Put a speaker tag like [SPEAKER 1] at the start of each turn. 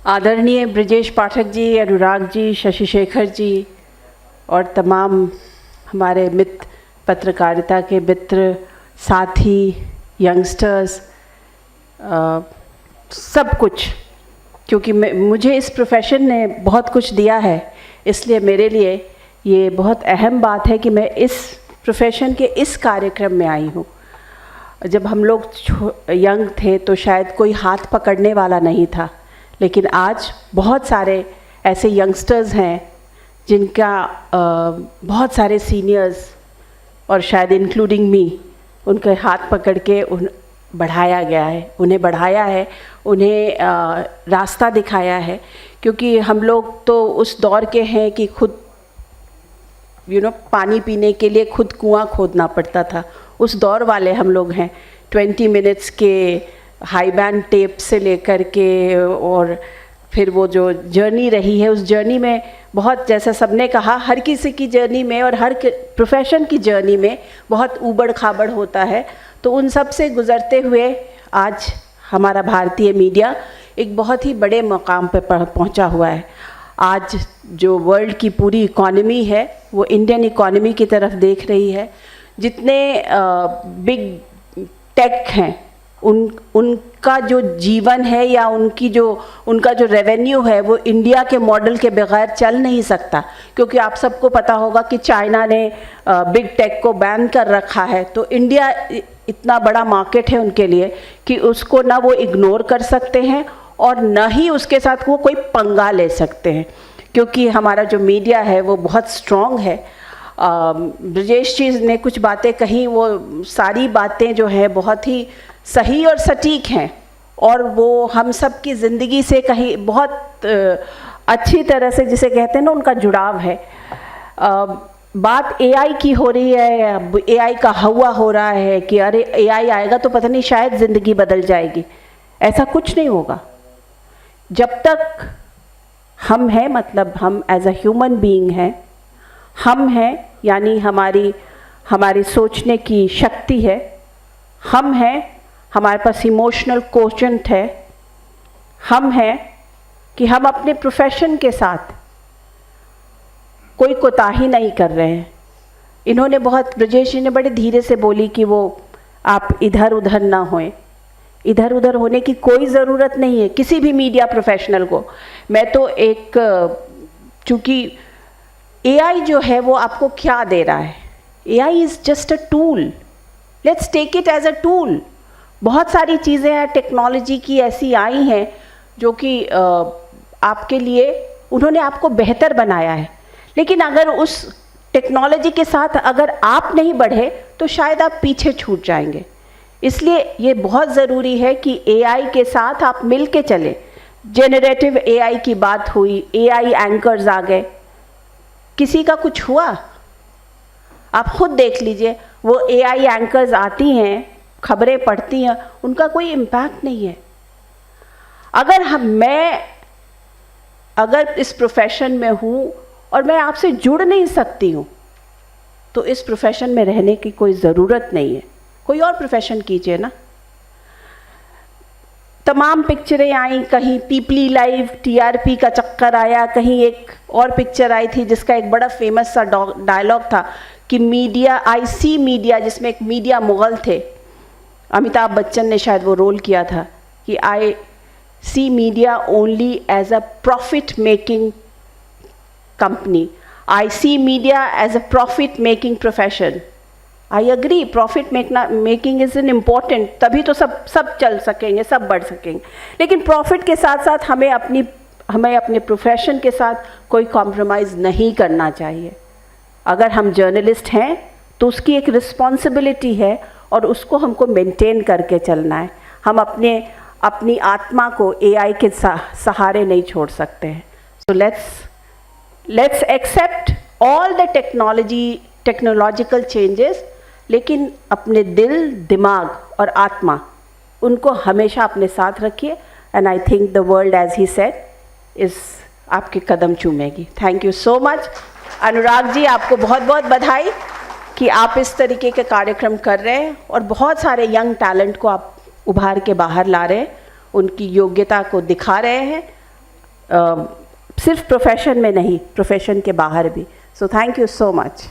[SPEAKER 1] आदरणीय ब्रजेश पाठक जी, अनुराग जी, शशि शेखर जी और तमाम हमारे मित्र, पत्रकारिता के मित्र, साथी, यंगस्टर्स, सब कुछ, क्योंकि मुझे इस प्रोफेशन ने बहुत कुछ दिया है, इसलिए मेरे लिए ये बहुत अहम बात है कि मैं इस प्रोफेशन के इस कार्यक्रम में आई हूँ। जब हम लोग यंग थे तो शायद कोई हाथ पकड़ने वाला नहीं था, लेकिन आज बहुत सारे ऐसे यंगस्टर्स हैं जिनका बहुत सारे सीनियर्स और शायद इंक्लूडिंग मी उनके हाथ पकड़ के बढ़ाया गया है, उन्हें बढ़ाया है, उन्हें रास्ता दिखाया है। क्योंकि हम लोग तो उस दौर के हैं कि खुद पानी पीने के लिए खुद कुआं खोदना पड़ता था, उस दौर वाले हम लोग हैं। 20 मिनट्स के हाई बैंड टेप से लेकर के और फिर वो जो जर्नी रही है, उस जर्नी में बहुत, जैसा सबने कहा, हर किसी की जर्नी में और हर प्रोफेशन की जर्नी में बहुत ऊबड़ खाबड़ होता है। तो उन सब से गुज़रते हुए आज हमारा भारतीय मीडिया एक बहुत ही बड़े मकाम पर पहुंचा हुआ है। आज जो वर्ल्ड की पूरी इकॉनमी है वो इंडियन इकॉनमी की तरफ देख रही है। जितने बिग टेक हैं उनका जो जीवन है या उनका जो रेवेन्यू है वो इंडिया के मॉडल के बगैर चल नहीं सकता। क्योंकि आप सबको पता होगा कि चाइना ने बिग टेक को बैन कर रखा है, तो इंडिया इतना बड़ा मार्केट है उनके लिए कि उसको ना वो इग्नोर कर सकते हैं और न ही उसके साथ वो कोई पंगा ले सकते हैं, क्योंकि हमारा जो मीडिया है वो बहुत स्ट्रॉन्ग है। ब्रजेश जी ने कुछ बातें कही, वो सारी बातें जो हैं बहुत ही सही और सटीक हैं और वो हम सब की ज़िंदगी से कहीं बहुत अच्छी तरह से, जिसे कहते हैं ना, उनका जुड़ाव है। बात एआई की हो रही है, एआई का हवा हो रहा है कि अरे एआई आएगा तो पता नहीं शायद ज़िंदगी बदल जाएगी। ऐसा कुछ नहीं होगा। जब तक हम हैं, मतलब हम एज अ ह्यूमन बीइंग हैं, हम हैं यानी हमारी सोचने की शक्ति है, हम हैं, हमारे पास इमोशनल कोशेंट है, हम हैं कि हम अपने प्रोफेशन के साथ कोई कोताही नहीं कर रहे हैं। इन्होंने ब्रजेश जी ने बड़े धीरे से बोली कि वो आप इधर उधर ना होएं। इधर उधर होने की कोई ज़रूरत नहीं है किसी भी मीडिया प्रोफेशनल को। मैं तो चूँकि एआई जो है वो आपको क्या दे रहा है, AI is just a tool, let's take it as a tool. बहुत सारी चीज़ें हैं टेक्नोलॉजी की ऐसी आई हैं जो कि आपके लिए, उन्होंने आपको बेहतर बनाया है, लेकिन अगर उस टेक्नोलॉजी के साथ अगर आप नहीं बढ़े तो शायद आप पीछे छूट जाएंगे। इसलिए ये बहुत ज़रूरी है कि एआई के साथ आप मिल के चलें। जेनरेटिव एआई की बात हुई, एआई एंकर्स आ गए, किसी का कुछ हुआ? आप खुद देख लीजिए, वो एआई एंकर्स आती हैं, खबरें पढ़ती हैं, उनका कोई इम्पैक्ट नहीं है। अगर इस प्रोफेशन में हूँ और मैं आपसे जुड़ नहीं सकती हूँ तो इस प्रोफेशन में रहने की कोई ज़रूरत नहीं है। कोई और प्रोफेशन कीजिए ना। तमाम पिक्चरें आई, कहीं पीपली लाइव, टीआरपी का चक्कर आया, कहीं एक और पिक्चर आई थी जिसका एक बड़ा फेमस सा डायलॉग था कि मीडिया, आई सी मीडिया, जिसमें एक मीडिया मुगल थे, अमिताभ बच्चन ने शायद वो रोल किया था कि I see media only as a profit making company, I see media as a profit making profession. I agree, profit making is an important, तभी तो सब चल सकेंगे, सब बढ़ सकेंगे। लेकिन प्रॉफिट के साथ साथ हमें अपने प्रोफेशन के साथ कोई कॉम्प्रोमाइज़ नहीं करना चाहिए। अगर हम जर्नलिस्ट हैं तो उसकी एक रिस्पॉन्सिबिलिटी है और उसको हमको मेंटेन करके चलना है। हम अपनी आत्मा को एआई के सहारे नहीं छोड़ सकते हैं। So let's accept all the technological changes, लेकिन अपने दिल, दिमाग और आत्मा, उनको हमेशा अपने साथ रखिए। And I think the world, as he said, इस आपके कदम चूमेगी। Thank you so much. Anurag ji, आपको बहुत बहुत बधाई कि आप इस तरीके के कार्यक्रम कर रहे हैं और बहुत सारे यंग टैलेंट को आप उभार के बाहर ला रहे हैं, उनकी योग्यता को दिखा रहे हैं। सिर्फ प्रोफेशन में नहीं, प्रोफेशन के बाहर भी. So thank you so much.